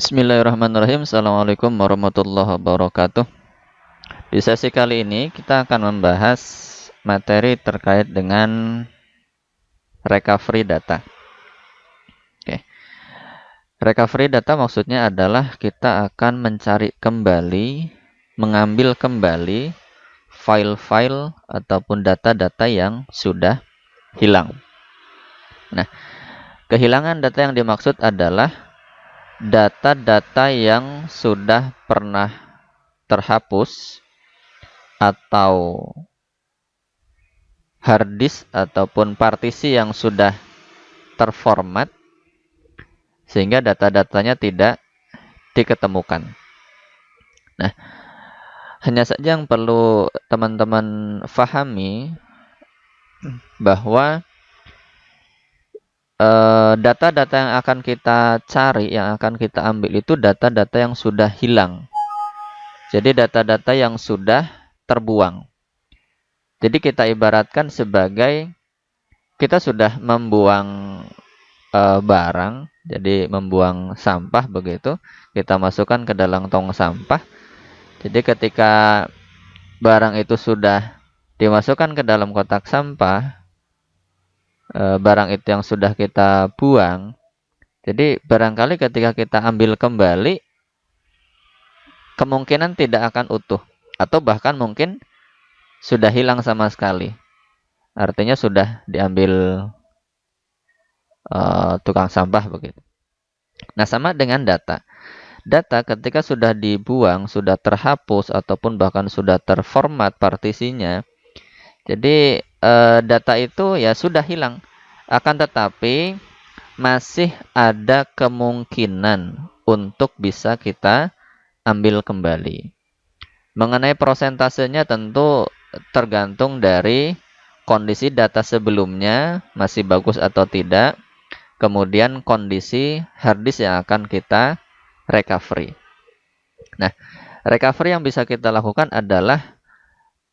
Bismillahirrahmanirrahim. Assalamualaikum warahmatullahi wabarakatuh. Di sesi kali ini kita akan membahas materi terkait dengan recovery data. Oke. Recovery data maksudnya adalah kita akan mencari kembali, mengambil kembali file-file ataupun data-data yang sudah hilang. Nah, kehilangan data yang dimaksud adalah data-data yang sudah pernah terhapus atau hard disk ataupun partisi yang sudah terformat sehingga data-datanya tidak diketemukan. Nah, hanya saja yang perlu teman-teman fahami bahwa data-data yang akan kita cari, yang akan kita ambil itu data-data yang sudah hilang. Jadi data-data yang sudah terbuang. Jadi kita ibaratkan sebagai kita sudah membuang barang, jadi membuang sampah begitu, kita masukkan ke dalam tong sampah. Jadi ketika barang itu sudah dimasukkan ke dalam kotak sampah, barang itu yang sudah kita buang, jadi barangkali ketika kita ambil kembali, kemungkinan tidak akan utuh, atau bahkan mungkin sudah hilang sama sekali. Artinya sudah diambil tukang sampah begitu. Nah, sama dengan data. Data ketika sudah dibuang, sudah terhapus, ataupun bahkan sudah terformat partisinya, jadi data itu ya sudah hilang. Akan tetapi masih ada kemungkinan untuk bisa kita ambil kembali. Mengenai persentasenya tentu tergantung dari kondisi data sebelumnya masih bagus atau tidak, kemudian kondisi hard disk yang akan kita recovery. Nah, recovery yang bisa kita lakukan adalah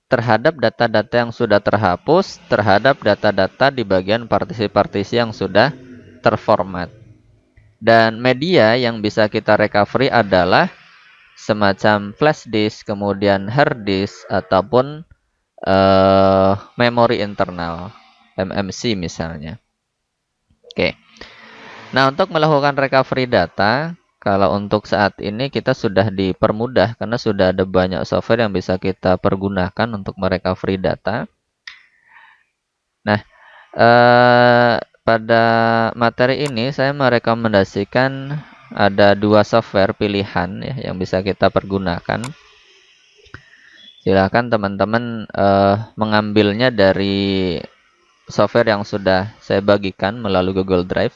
terhadap data-data yang sudah terhapus, terhadap data-data di bagian partisi-partisi yang sudah terformat. Dan media yang bisa kita recovery adalah semacam flash disk, kemudian hard disk, ataupun memori internal, MMC misalnya. Oke. Nah, untuk melakukan recovery data, kalau untuk saat ini kita sudah dipermudah karena sudah ada banyak software yang bisa kita pergunakan untuk merecovery data. Nah, pada materi ini saya merekomendasikan ada 2 software pilihan ya, yang bisa kita pergunakan. Silakan teman-teman mengambilnya dari software yang sudah saya bagikan melalui Google Drive.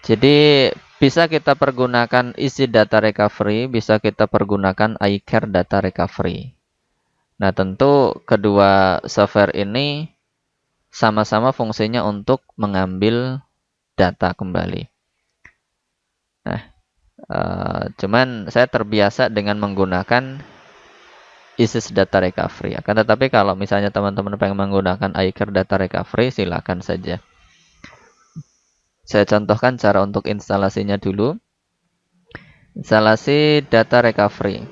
Jadi bisa kita pergunakan Easy Data Recovery, bisa kita pergunakan iCare Data Recovery. Nah, tentu kedua software ini sama-sama fungsinya untuk mengambil data kembali. Nah, cuman saya terbiasa dengan menggunakan Easy Data Recovery. Akan tetapi kalau misalnya teman-teman pengen menggunakan iCare Data Recovery, silakan saja. Saya contohkan cara untuk instalasinya dulu. Instalasi data recovery.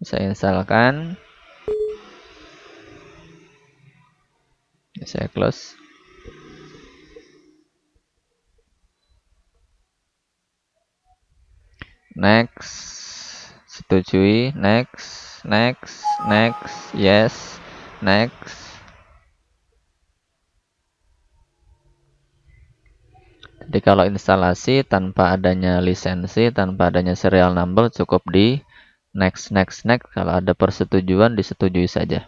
Saya instalkan. Saya close. Next. Setujui. Next. Next. Next. Yes. Next. Jadi kalau instalasi tanpa adanya lisensi, tanpa adanya serial number, cukup di next, next, next. Kalau ada persetujuan, disetujui saja.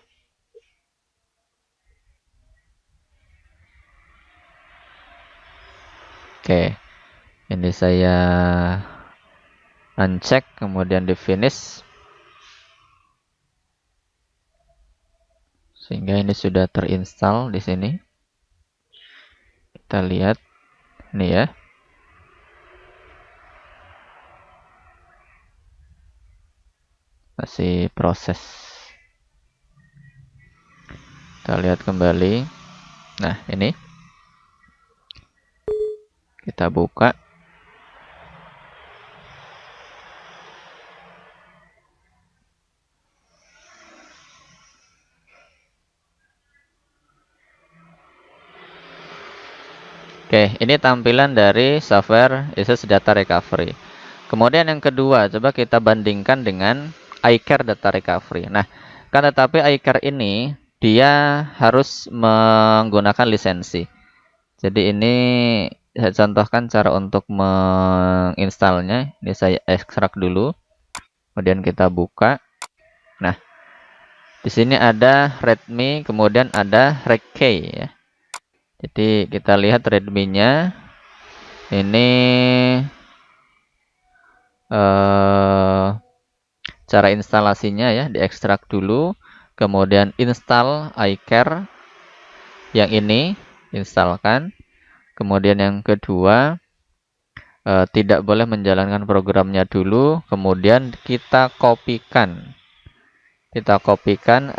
Oke, ini saya uncheck, kemudian di finish. Sehingga ini sudah terinstall di sini. Kita lihat. Ini ya. Masih proses. Kita lihat kembali. Nah, ini. Kita buka. Oke, ini tampilan dari software ISUS Data Recovery. Kemudian yang kedua, coba kita bandingkan dengan iCare Data Recovery. Nah, kan tetapi iCare ini dia harus menggunakan lisensi. Jadi ini saya contohkan cara untuk menginstalnya. Ini saya ekstrak dulu. Kemudian kita buka. Nah, di sini ada readme, kemudian ada regkey ya. Jadi kita lihat readme-nya. Ini cara instalasinya ya, diekstrak dulu, kemudian install iCare yang ini, instalkan. Kemudian yang kedua, tidak boleh menjalankan programnya dulu, kemudian kita kopikan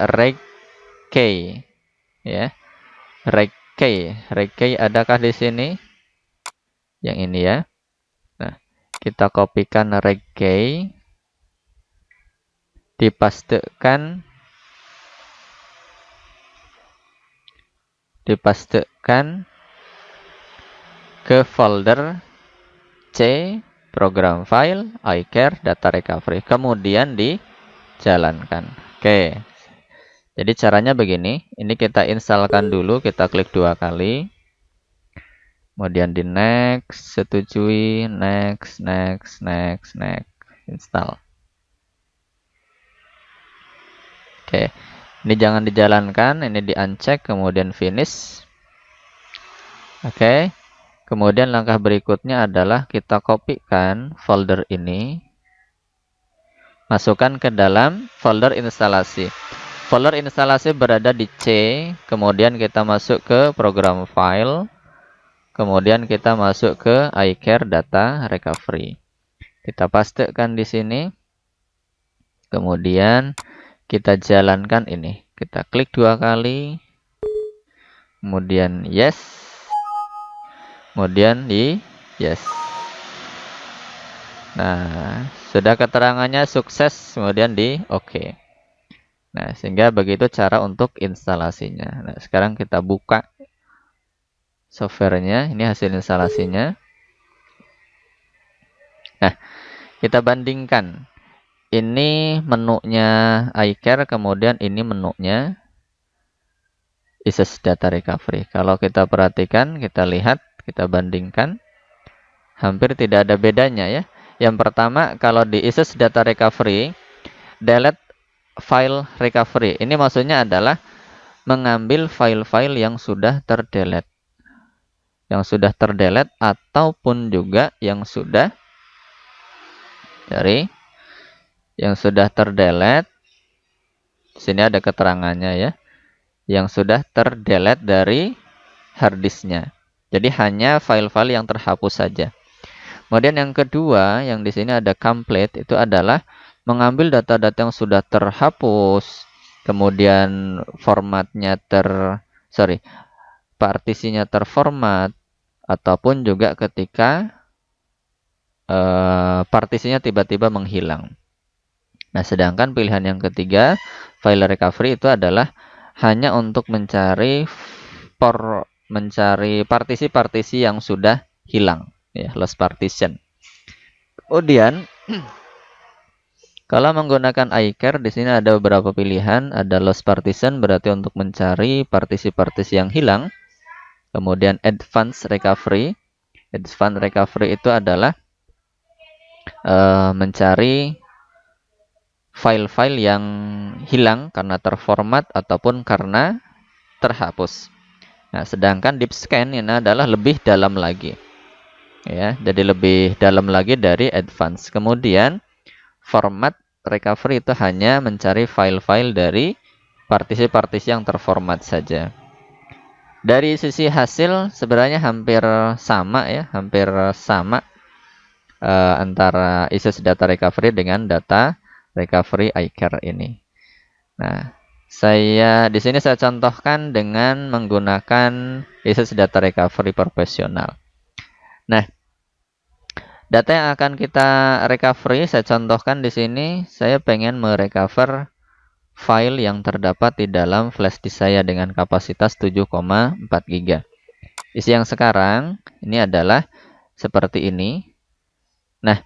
regkey ya, regkey adakah di sini? Yang ini ya. Nah, kita kopikan regkey, dipastekan ke folder C, program file, iCare, data recovery, kemudian dijalankan. Oke, jadi caranya begini. Ini kita instalkan dulu, kita klik 2 kali, kemudian di next, setujui, next, install. Oke, ini jangan dijalankan, ini di uncheck, kemudian finish. Oke, kemudian langkah berikutnya adalah kita kopikan folder ini, masukkan ke dalam folder instalasi. Folder instalasi berada di C, kemudian kita masuk ke program file, kemudian kita masuk ke iCare Data Recovery. Kita pastekan di sini, kemudian kita jalankan ini. Kita klik 2 kali, kemudian yes, kemudian di yes. Nah, sudah keterangannya sukses, kemudian di OK. Nah, sehingga begitu cara untuk instalasinya. Nah, sekarang kita buka softwarenya. Ini hasil instalasinya. Nah, kita bandingkan. Ini menunya iCare, kemudian ini menunya ISUS Data Recovery. Kalau kita perhatikan, kita lihat, kita bandingkan, hampir tidak ada bedanya ya. Yang pertama, kalau di ISUS Data Recovery, delete file recovery. Ini maksudnya adalah mengambil file-file yang sudah terdelete. Yang sudah terdelete ataupun juga yang sudah terdelete. Di sini ada keterangannya ya. Yang sudah terdelete dari harddisknya. Jadi hanya file-file yang terhapus saja. Kemudian yang kedua, yang di sini ada complete, itu adalah mengambil data-data yang sudah terhapus, kemudian partisinya terformat, ataupun juga ketika partisinya tiba-tiba menghilang. Nah, sedangkan pilihan yang ketiga, file recovery, itu adalah hanya untuk mencari partisi-partisi yang sudah hilang, ya, lost partition. Kemudian kalau menggunakan iCare, di sini ada beberapa pilihan. Ada lost partition, berarti untuk mencari partisi-partisi yang hilang. Kemudian advanced recovery. Advanced recovery itu adalah mencari file-file yang hilang karena terformat ataupun karena terhapus. Nah, sedangkan deep scan ini adalah lebih dalam lagi. Ya, jadi lebih dalam lagi dari advance. Kemudian format recovery itu hanya mencari file-file dari partisi-partisi yang terformat saja. Dari sisi hasil sebenarnya hampir sama ya, antara ISUS Data Recovery dengan Data Recovery iCare ini. Nah, di sini saya contohkan dengan menggunakan ISUS Data Recovery profesional. Nah, data yang akan kita recovery, saya contohkan di sini, saya pengen merecover file yang terdapat di dalam flash disk saya dengan kapasitas 7,4 GB. Isi yang sekarang ini adalah seperti ini. Nah,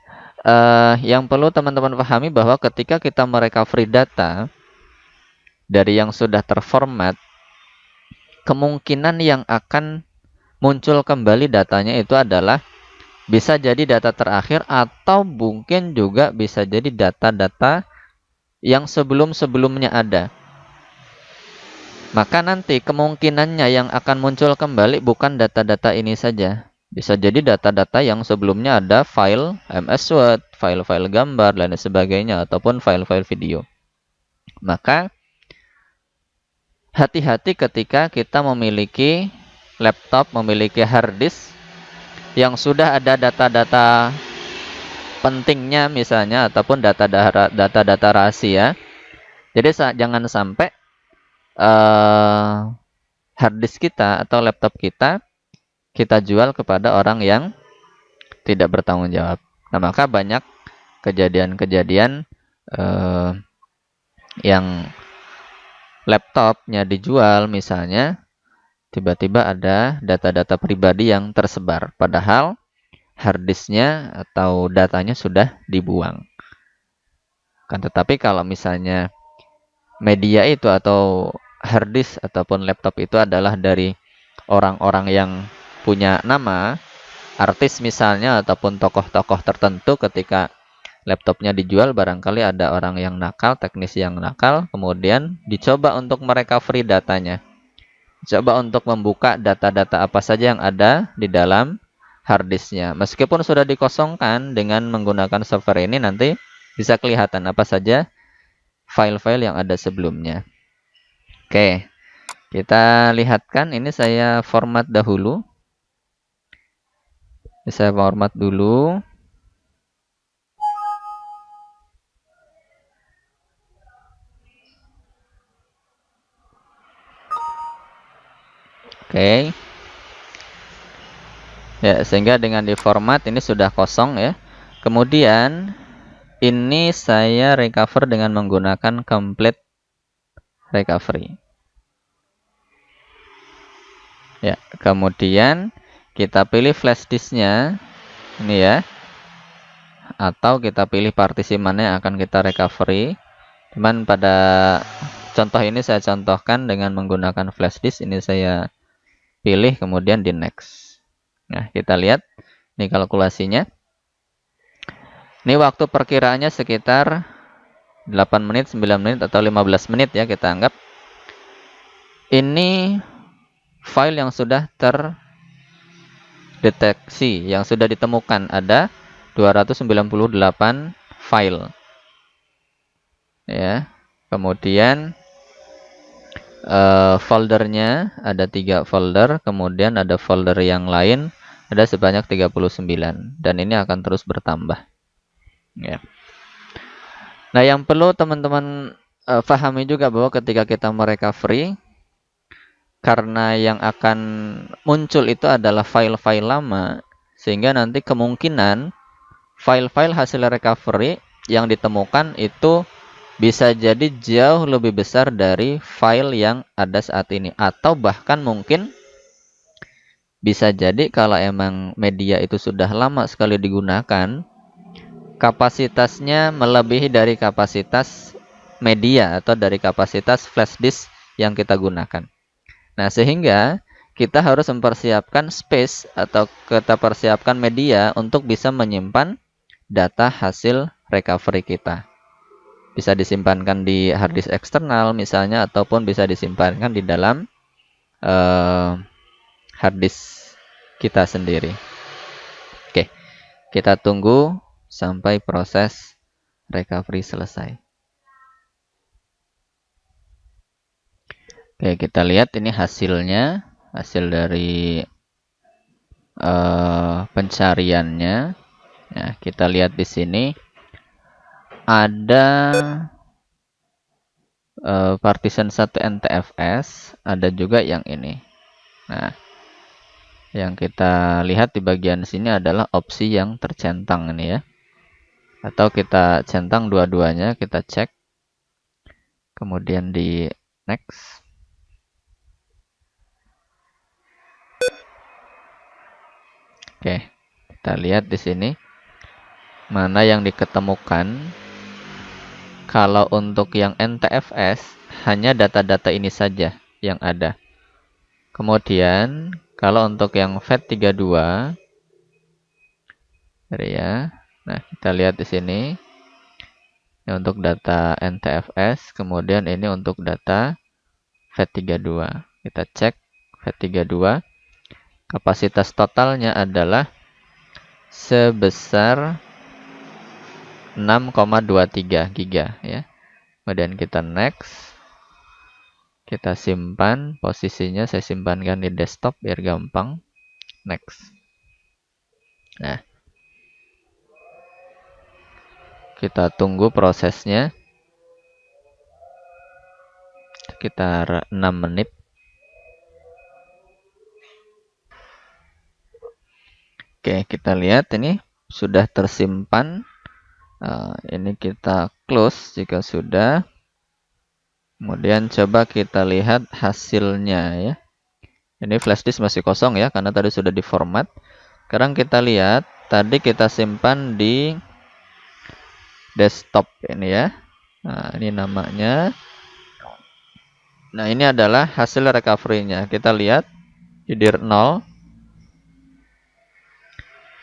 yang perlu teman-teman pahami bahwa ketika kita merecovery data dari yang sudah terformat, kemungkinan yang akan muncul kembali datanya itu adalah bisa jadi data terakhir atau mungkin juga bisa jadi data-data yang sebelum-sebelumnya ada. Maka nanti kemungkinannya yang akan muncul kembali bukan data-data ini saja. Bisa jadi data-data yang sebelumnya ada file MS Word, file-file gambar, dan sebagainya, ataupun file-file video. Maka hati-hati ketika kita memiliki laptop, memiliki hard disk yang sudah ada data-data pentingnya misalnya, ataupun data-data rahasia. Jadi jangan sampai hard disk kita atau laptop kita jual kepada orang yang tidak bertanggung jawab. Nah, maka banyak kejadian-kejadian yang laptopnya dijual misalnya, tiba-tiba ada data-data pribadi yang tersebar, padahal hard disknya atau datanya sudah dibuang. Kan tetapi kalau misalnya media itu atau hard disk ataupun laptop itu adalah dari orang-orang yang punya nama, artis misalnya ataupun tokoh-tokoh tertentu, ketika laptopnya dijual barangkali ada orang yang nakal, teknisi yang nakal, kemudian dicoba untuk merecovery datanya. Coba untuk membuka data-data apa saja yang ada di dalam hard disknya. Meskipun sudah dikosongkan, dengan menggunakan software ini nanti bisa kelihatan apa saja file-file yang ada sebelumnya. Oke, kita lihatkan. Ini saya format dahulu. Ini saya format dulu. Oke. Ya, sehingga dengan diformat ini sudah kosong ya. Kemudian ini saya recover dengan menggunakan complete recovery. Ya, kemudian kita pilih flash disknya ini ya, atau kita pilih partisi mana yang akan kita recovery. Cuman pada contoh ini saya contohkan dengan menggunakan flash disk. Ini saya pilih kemudian di next. Nah, kita lihat ini kalkulasinya. Ini waktu perkiraannya sekitar 8 menit, 9 menit, atau 15 menit ya kita anggap. Ini file yang sudah terdeteksi, yang sudah ditemukan, ada 298 file. Ya. Kemudian foldernya ada 3 folder, kemudian ada folder yang lain ada sebanyak 39, dan ini akan terus bertambah. Ya. Nah, yang perlu teman-teman pahami juga bahwa ketika kita merecovery, karena yang akan muncul itu adalah file-file lama, sehingga nanti kemungkinan file-file hasil recovery yang ditemukan itu bisa jadi jauh lebih besar dari file yang ada saat ini. Atau bahkan mungkin bisa jadi kalau emang media itu sudah lama sekali digunakan, kapasitasnya melebihi dari kapasitas media atau dari kapasitas flash disk yang kita gunakan. Nah, sehingga kita harus mempersiapkan space atau kita persiapkan media untuk bisa menyimpan data hasil recovery kita. Bisa disimpankan di hard disk eksternal misalnya, ataupun bisa disimpankan di dalam hard disk kita sendiri. Oke, kita tunggu sampai proses recovery selesai. Oke, kita lihat ini hasilnya, hasil dari pencariannya. Nah, kita lihat di sini ada partition 1 NTFS, ada juga yang ini. Nah, yang kita lihat di bagian sini adalah opsi yang tercentang ini ya. Atau kita centang dua-duanya, kita cek. Kemudian di next. Oke, kita lihat di sini mana yang diketemukan. Kalau untuk yang NTFS hanya data-data ini saja yang ada. Kemudian kalau untuk yang FAT32 ya. Nah, kita lihat di sini. Ini untuk data NTFS, kemudian ini untuk data FAT32. Kita cek FAT32. Kapasitas totalnya adalah sebesar 6,23 giga ya. Kemudian kita next. Kita simpan, posisinya saya simpankan di desktop biar gampang. Next. Nah, kita tunggu prosesnya sekitar 6 menit. Oke, kita lihat ini sudah tersimpan. Ini kita close jika sudah. Kemudian coba kita lihat hasilnya ya. Ini flash disk masih kosong ya, karena tadi sudah diformat. Sekarang kita lihat, tadi kita simpan di desktop ini ya. Nah, ini namanya. Nah, ini adalah hasil recovery-nya. Kita lihat di dir 0.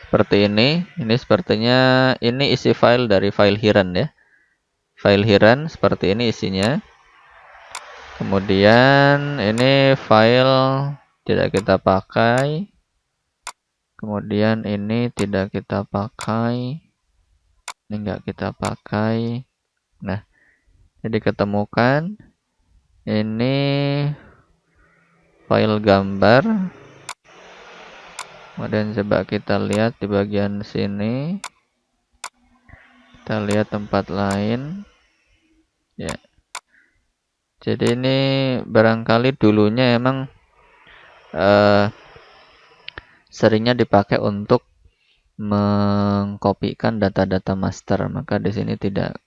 Seperti ini. Ini sepertinya ini isi file dari file hidden ya. File hidden seperti ini isinya. Kemudian ini file tidak kita pakai. Kemudian ini tidak kita pakai. Ini enggak kita pakai. Nah, jadi ketemukan ini file gambar. Kemudian coba kita lihat di bagian sini. Kita lihat tempat lain. Ya. Jadi ini barangkali dulunya emang seringnya dipakai untuk mengkopikan data-data master, maka di sini tidak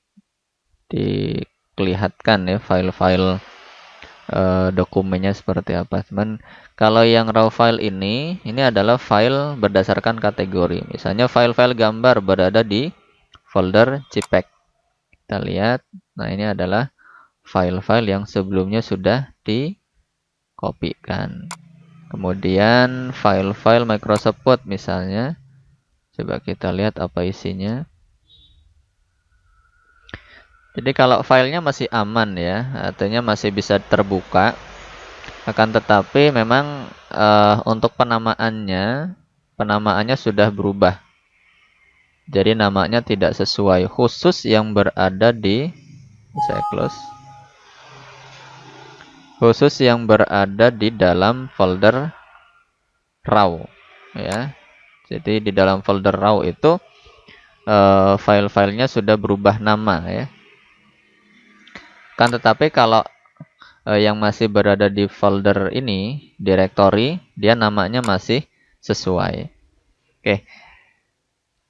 dikelihatan ya file-file dokumennya seperti apa. Cuman kalau yang raw file ini adalah file berdasarkan kategori. Misalnya file-file gambar berada di folder JPEG. Kita lihat, nah ini adalah file-file yang sebelumnya sudah dikopikan. Kemudian file-file Microsoft Word misalnya. Coba kita lihat apa isinya. Jadi kalau filenya masih aman ya, artinya masih bisa terbuka. Akan tetapi memang untuk penamaannya sudah berubah. Jadi namanya tidak sesuai, khusus yang berada di, saya close. Khusus yang berada di dalam folder raw ya. Jadi di dalam folder raw itu file-filenya sudah berubah nama ya. Kan tetapi kalau yang masih berada di folder ini, directory, dia namanya masih sesuai. Oke.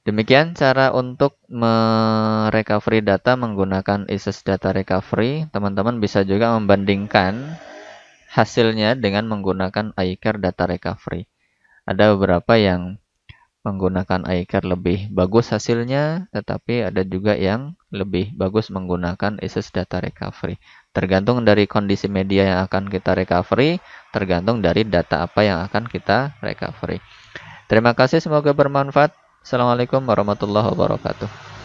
Demikian cara untuk merecovery data menggunakan Access Data Recovery. Teman-teman bisa juga membandingkan hasilnya dengan menggunakan iCare Data Recovery. Ada beberapa yang menggunakan iCare lebih bagus hasilnya, tetapi ada juga yang lebih bagus menggunakan Access Data Recovery. Tergantung dari kondisi media yang akan kita recovery, tergantung dari data apa yang akan kita recovery. Terima kasih, semoga bermanfaat. Assalamualaikum warahmatullahi wabarakatuh.